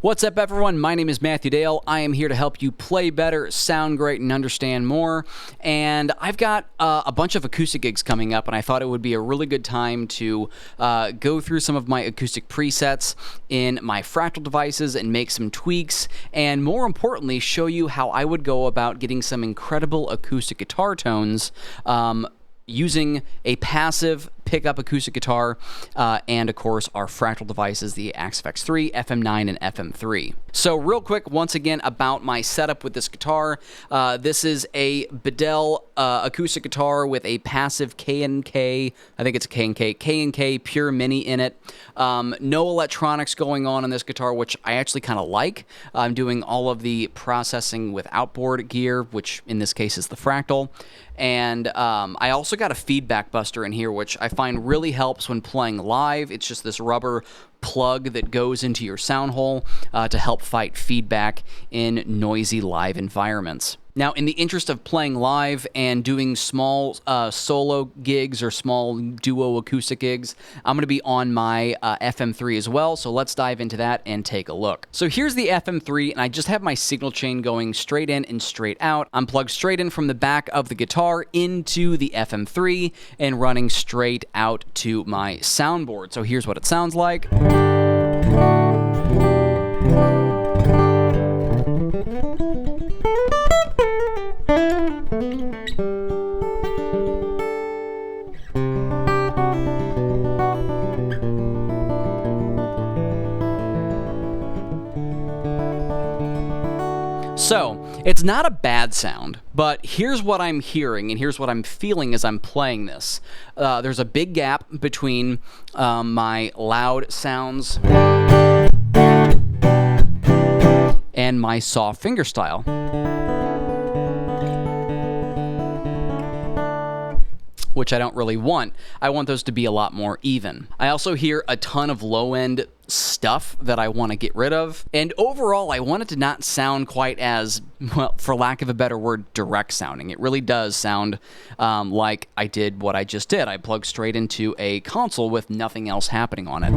What's up, everyone? My name is Matthew Dale. I am here to help you play better, sound great, and understand more. And I've got a bunch of acoustic gigs coming up, and I thought it would be a really good time to go through some of my acoustic presets in my Fractal devices and make some tweaks, and more importantly, show you how I would go about getting some incredible acoustic guitar tones using a passive pickup acoustic guitar, and of course our Fractal devices, the Acoustic 3, FM9, and FM3. So real quick, once again, about my setup with this guitar. This is a Bedell acoustic guitar with a passive K&K, I think it's a K&K Pure Mini in it. No electronics going on in this guitar, which I actually kind of like. I'm doing all of the processing with outboard gear, which in this case is the Fractal. And I also got a feedback buster in here, which I find really helps when playing live. It's just this rubber plug that goes into your sound hole to help fight feedback in noisy live environments. Now, in the interest of playing live and doing small solo gigs or small duo acoustic gigs, I'm going to be on my FM3 as well, so let's dive into that and take a look. So here's the FM3, and I just have my signal chain going straight in and straight out. I'm plugged straight in from the back of the guitar into the FM3 and running straight out to my soundboard. So here's what it sounds like. So, it's not a bad sound, but here's what I'm hearing and here's what I'm feeling as I'm playing this. There's a big gap between my loud sounds and my soft fingerstyle, which I don't really want. I want those to be a lot more even. I also hear a ton of low-end stuff that I want to get rid of. And overall, I want it to not sound quite as, well, for lack of a better word, direct sounding. It really does sound like I did what I just did. I plugged straight into a console with nothing else happening on it.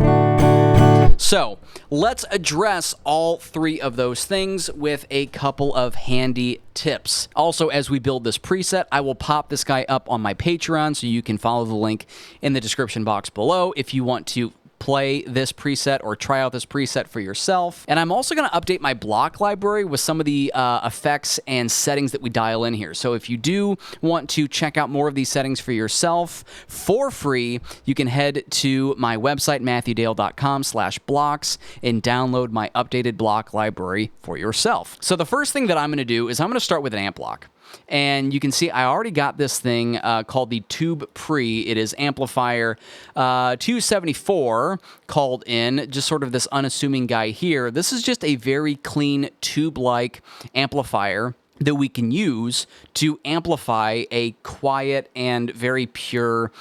So, let's address all three of those things with a couple of handy tips. Also, as we build this preset, I will pop this guy up on my Patreon, so you can follow the link in the description box below if you want to play this preset or try out this preset for yourself. And I'm also going to update my block library with some of the effects and settings that we dial in here. So if you do want to check out more of these settings for yourself for free, you can head to my website, matthewdale.com/blocks, and download my updated block library for yourself. So the first thing that I'm going to do is I'm going to start with an amp block. And you can see I already got this thing called the Tube Pre. It is Amplifier 274 called in, just sort of this unassuming guy here. This is just a very clean tube-like amplifier that we can use to amplify a quiet and very pure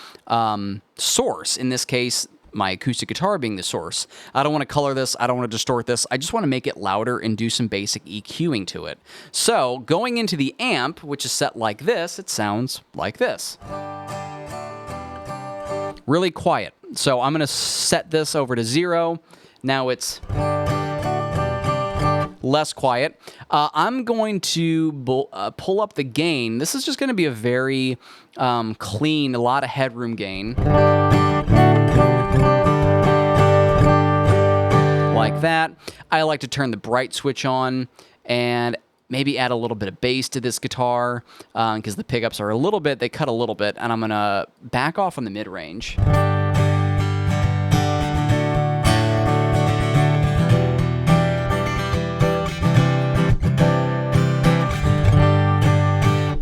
source. In this case, my acoustic guitar being the source. I don't want to color this. I don't want to distort this. I just want to make it louder and do some basic EQing to it. So going into the amp, which is set like this, it sounds like this. Really quiet. So I'm going to set this over to 0. Now it's less quiet. I'm going to pull up the gain. This is just going to be a very clean, a lot of headroom gain. Like that. I like to turn the bright switch on and maybe add a little bit of bass to this guitar because the pickups are a little bit, they cut a little bit, and I'm going to back off on the mid-range.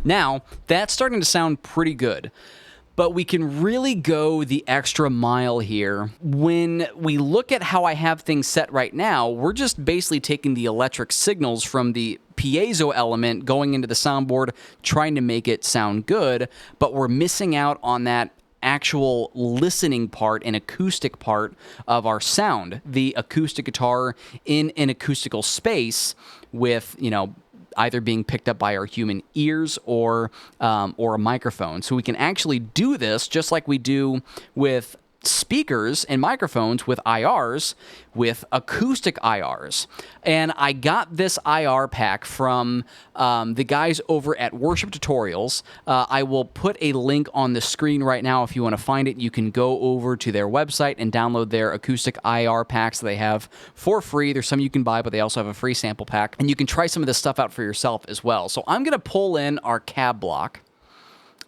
Now, that's starting to sound pretty good. But we can really go the extra mile here. When we look at how I have things set right now, we're just basically taking the electric signals from the piezo element going into the soundboard, trying to make it sound good, but we're missing out on that actual listening part and acoustic part of our sound. The acoustic guitar in an acoustical space with, you know, either being picked up by our human ears or a microphone. So we can actually do this just like we do with speakers and microphones with IRs, with acoustic IRs. And I got this IR pack from the guys over at Worship Tutorials. I will put a link on the screen right now. If you want to find it, you can go over to their website and download their acoustic IR packs that they have for free. There's some you can buy, but they also have a free sample pack. And you can try some of this stuff out for yourself as well. So I'm going to pull in our cab block.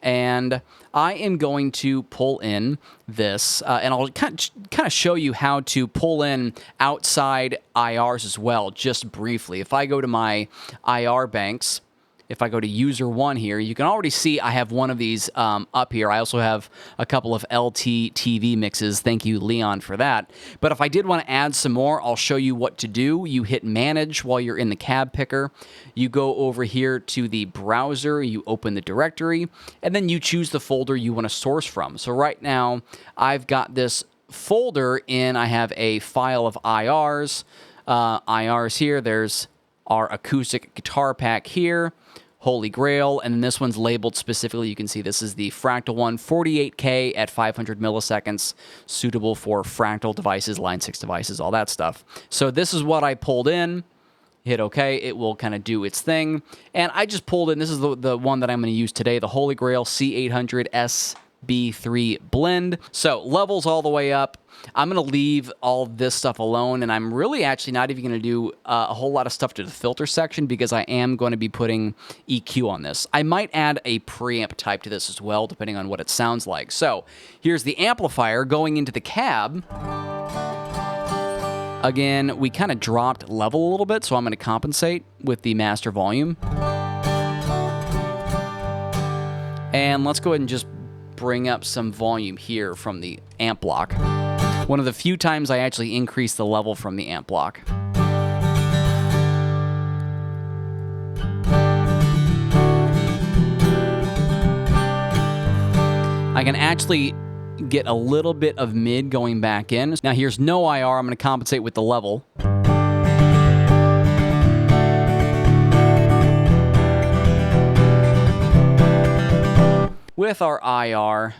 And I am going to pull in this, and I'll kind of show you how to pull in outside IRs as well, just briefly. If I go to my IR banks, if I go to user 1 here, you can already see I have one of these up here. I also have a couple of LT TV mixes. Thank you, Leon, for that. But if I did want to add some more, I'll show you what to do. You hit Manage while you're in the cab picker. You go over here to the browser, you open the directory, and then you choose the folder you want to source from. So right now, I've got this folder in, I have a file of IRs. IRs here, there's our acoustic guitar pack here, Holy Grail, and then this one's labeled specifically. You can see this is the Fractal one, 48K at 500 milliseconds, suitable for Fractal devices, Line 6 devices, all that stuff. So this is what I pulled in. Hit OK, it will kind of do its thing. And I just pulled in, this is the one that I'm going to use today, the Holy Grail C800 SB3 blend. So levels all the way up. I'm going to leave all this stuff alone, and I'm really actually not even going to do a whole lot of stuff to the filter section because I am going to be putting EQ on this. I might add a preamp type to this as well, depending on what it sounds like. So here's the amplifier going into the cab. Again, we kind of dropped level a little bit, so I'm going to compensate with the master volume. And let's go ahead and just bring up some volume here from the amp block. One of the few times I actually increased the level from the amp block. I can actually get a little bit of mid going back in. Now here's no IR, I'm going to compensate with the level. With our IR.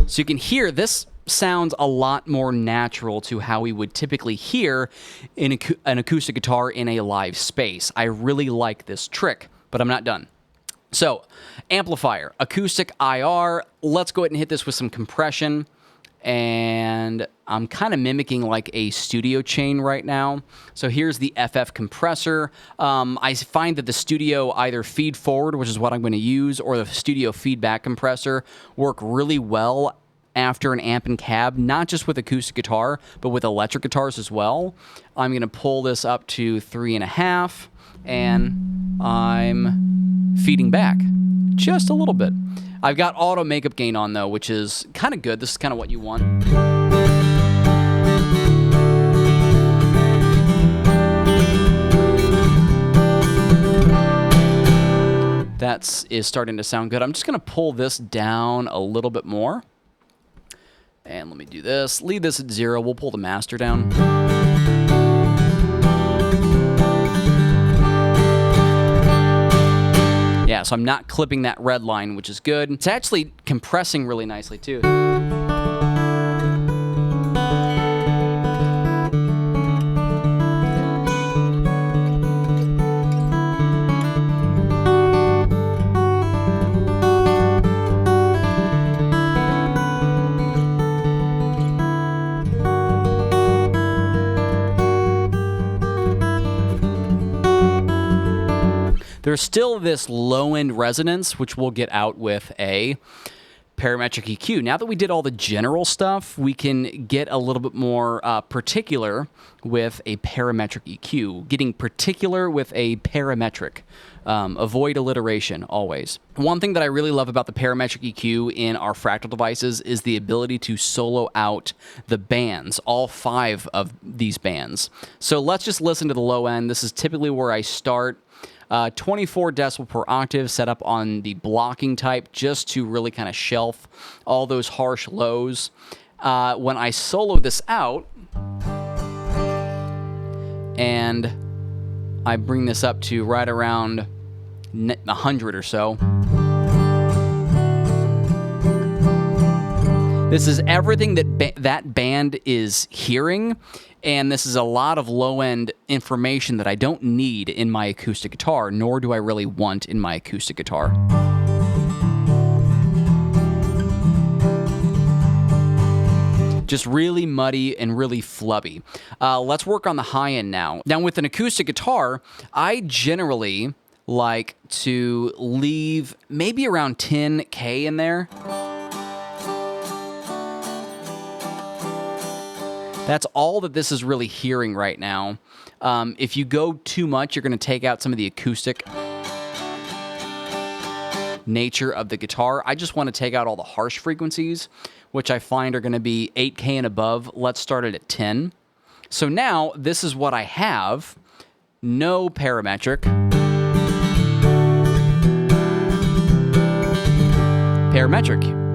So you can hear this sounds a lot more natural to how we would typically hear in an acoustic guitar in a live space. I really like this trick, but I'm not done. So, amplifier, acoustic IR. Let's go ahead and hit this with some compression. And I'm kind of mimicking like a studio chain right now. So here's the FF compressor. I find that the studio either feed forward, which is what I'm going to use, or the studio feedback compressor work really well after an amp and cab, not just with acoustic guitar, but with electric guitars as well. I'm going to pull this up to 3.5, and I'm feeding back just a little bit. I've got auto makeup gain on though, which is kind of good. This is kind of what you want. That is starting to sound good. I'm just going to pull this down a little bit more. And let me do this. Leave this at 0. We'll pull the master down. Yeah, so I'm not clipping that red line, which is good. It's actually compressing really nicely, too. There's still this low-end resonance, which we'll get out with a parametric EQ. Now that we did all the general stuff, we can get a little bit more particular with a parametric EQ. Getting particular with a parametric. Avoid alliteration, always. One thing that I really love about the parametric EQ in our Fractal devices is the ability to solo out the bands, all 5 of these bands. So let's just listen to the low end. This is typically where I start. 24 decibel per octave set up on the blocking type just to really kind of shelf all those harsh lows. When I solo this out and I bring this up to right around 100 or so. This is everything that band is hearing, and this is a lot of low-end information that I don't need in my acoustic guitar, nor do I really want in my acoustic guitar. Just really muddy and really flubby. Let's work on the high end now. Now, with an acoustic guitar, I generally like to leave maybe around 10K in there. That's all that this is really hearing right now. If you go too much, you're going to take out some of the acoustic nature of the guitar. I just want to take out all the harsh frequencies, which I find are going to be 8K and above. Let's start it at 10. So now this is what I have. No parametric. Parametric.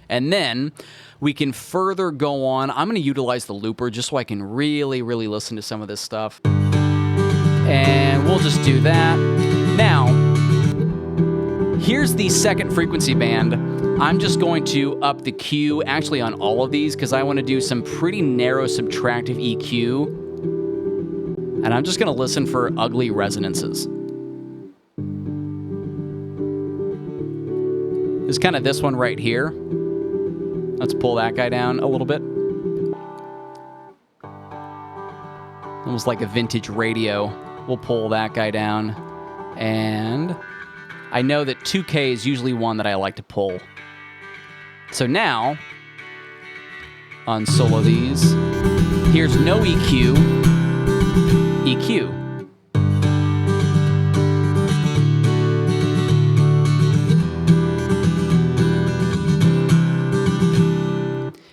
And then we can further go on. I'm going to utilize the looper just so I can really, really listen to some of this stuff. And we'll just do that. Now, here's the second frequency band. I'm just going to up the Q actually on all of these because I want to do some pretty narrow subtractive EQ. And I'm just going to listen for ugly resonances. It's kind of this one right here. Let's pull that guy down a little bit. Almost like a vintage radio. We'll pull that guy down. And I know that 2K is usually one that I like to pull. So now, on solo these, here's no EQ, EQ.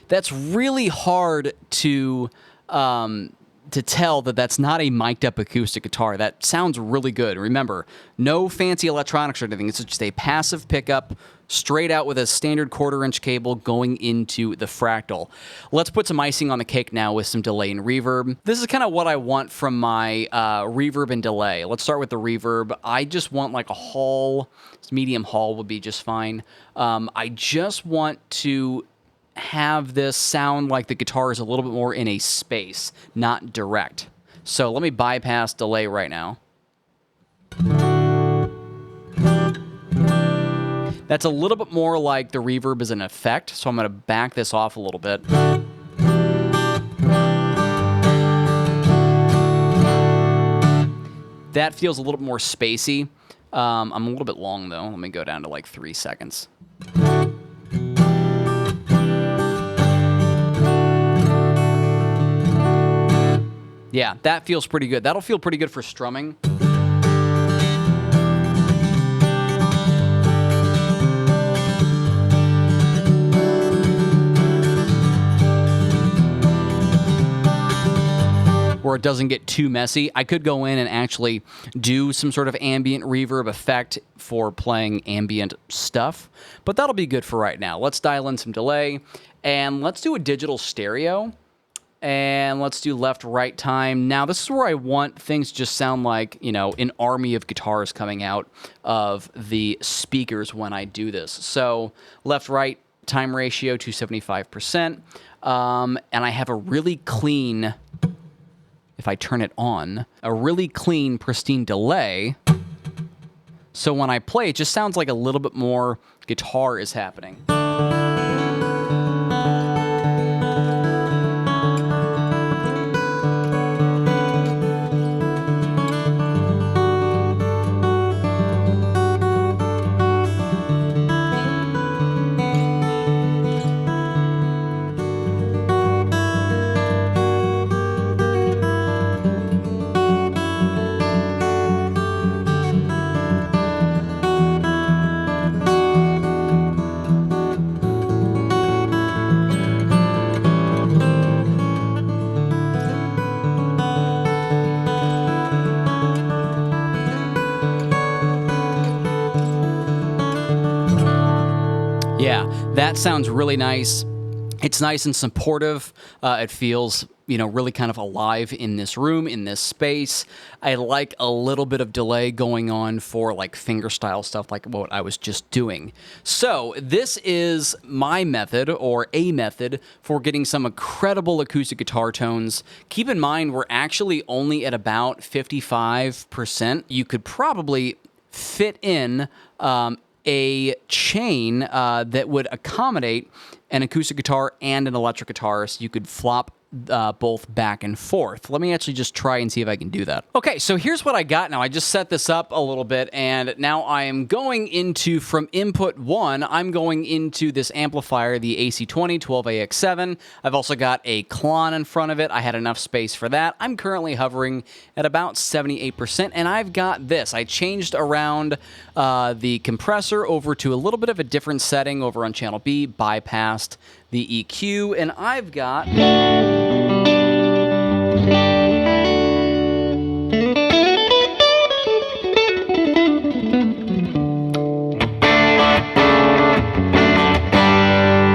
That's really hard to tell that that's not a mic'd up acoustic guitar. That sounds really good. Remember, no fancy electronics or anything. It's just a passive pickup straight out with a standard 1/4-inch cable going into the Fractal. Let's put some icing on the cake now with some delay and reverb. This is kind of what I want from my reverb and delay. Let's start with the reverb. I just want like a hall. Medium hall would be just fine. I just want to have this sound like the guitar is a little bit more in a space, not direct. So let me bypass delay right now. That's a little bit more like the reverb is an effect, so I'm going to back this off a little bit. That feels a little bit more spacey. I'm a little bit long though. Let me go down to like 3 seconds. Yeah, that feels pretty good. That'll feel pretty good for strumming. Where it doesn't get too messy. I could go in and actually do some sort of ambient reverb effect for playing ambient stuff, but that'll be good for right now. Let's dial in some delay, and let's do a digital stereo. And let's do left-right time. Now, this is where I want things to just sound like, you know, an army of guitars coming out of the speakers when I do this. So left-right time ratio to 75%. And I have a really clean, if I turn it on, a really clean, pristine delay. So when I play, it just sounds like a little bit more guitar is happening. That sounds really nice. It's nice and supportive. It feels, you know, really kind of alive in this room, in this space. I like a little bit of delay going on for like fingerstyle stuff like what I was just doing. So this is my method, or a method, for getting some incredible acoustic guitar tones. Keep in mind, we're actually only at about 55%. You could probably fit in a chain that would accommodate an acoustic guitar and an electric guitar, so you could flop both back and forth. Let me actually just try and see if I can do that. Okay, so here's what I got now. I just set this up a little bit, and now I am going into, from input 1, I'm going into this amplifier, the AC20 12AX7. I've also got a Klon in front of it. I had enough space for that. I'm currently hovering at about 78%, and I've got this. I changed around the compressor over to a little bit of a different setting over on channel B, bypassed the EQ, and I've got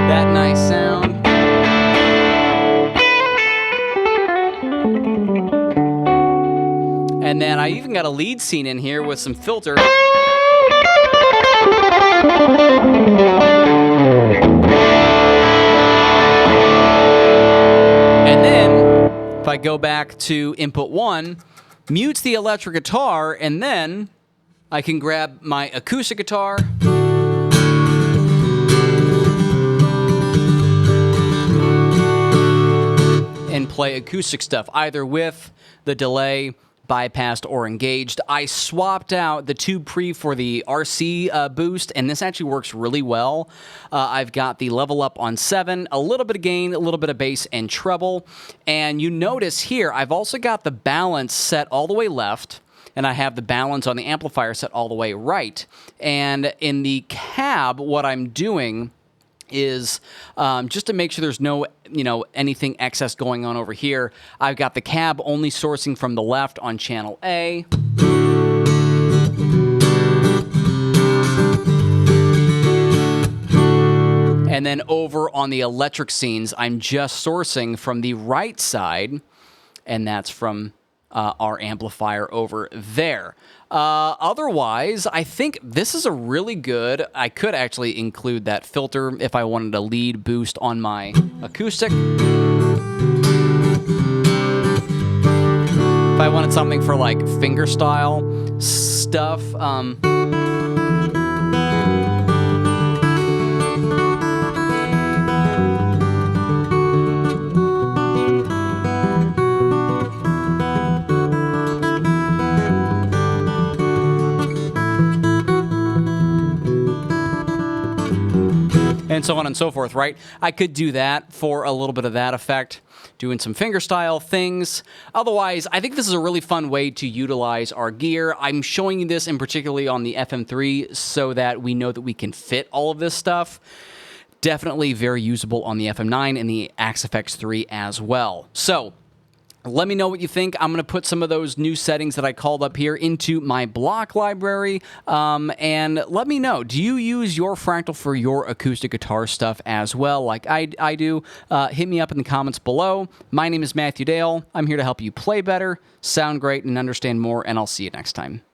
that nice sound. And then I even got a lead scene in here with some filter. And then, if I go back to input 1, mutes the electric guitar, and then I can grab my acoustic guitar and play acoustic stuff, either with the delay, bypassed, or engaged. I swapped out the tube pre for the RC boost, and this actually works really well. I've got the level up on 7, a little bit of gain, a little bit of bass and treble, and you notice here I've also got the balance set all the way left, and I have the balance on the amplifier set all the way right. And in the cab, what I'm doing is just to make sure there's no, anything excess going on over here, I've got the cab only sourcing from the left on channel A. And then over on the electric scenes, I'm just sourcing from the right side, and that's from our amplifier over there. Otherwise, I think this is a really good, I could actually include that filter if I wanted a lead boost on my acoustic. If I wanted something for like fingerstyle stuff, and so on and so forth, right? I could do that for a little bit of that effect, doing some fingerstyle things. Otherwise, I think this is a really fun way to utilize our gear. I'm showing you this in particularly on the FM3 so that we know that we can fit all of this stuff. Definitely very usable on the FM9 and the Axe FX3 as well. So, let me know what you think. I'm going to put some of those new settings that I called up here into my block library. And let me know, do you use your Fractal for your acoustic guitar stuff as well, like I do? Hit me up in the comments below. My name is Matthew Dale. I'm here to help you play better, sound great, and understand more, and I'll see you next time.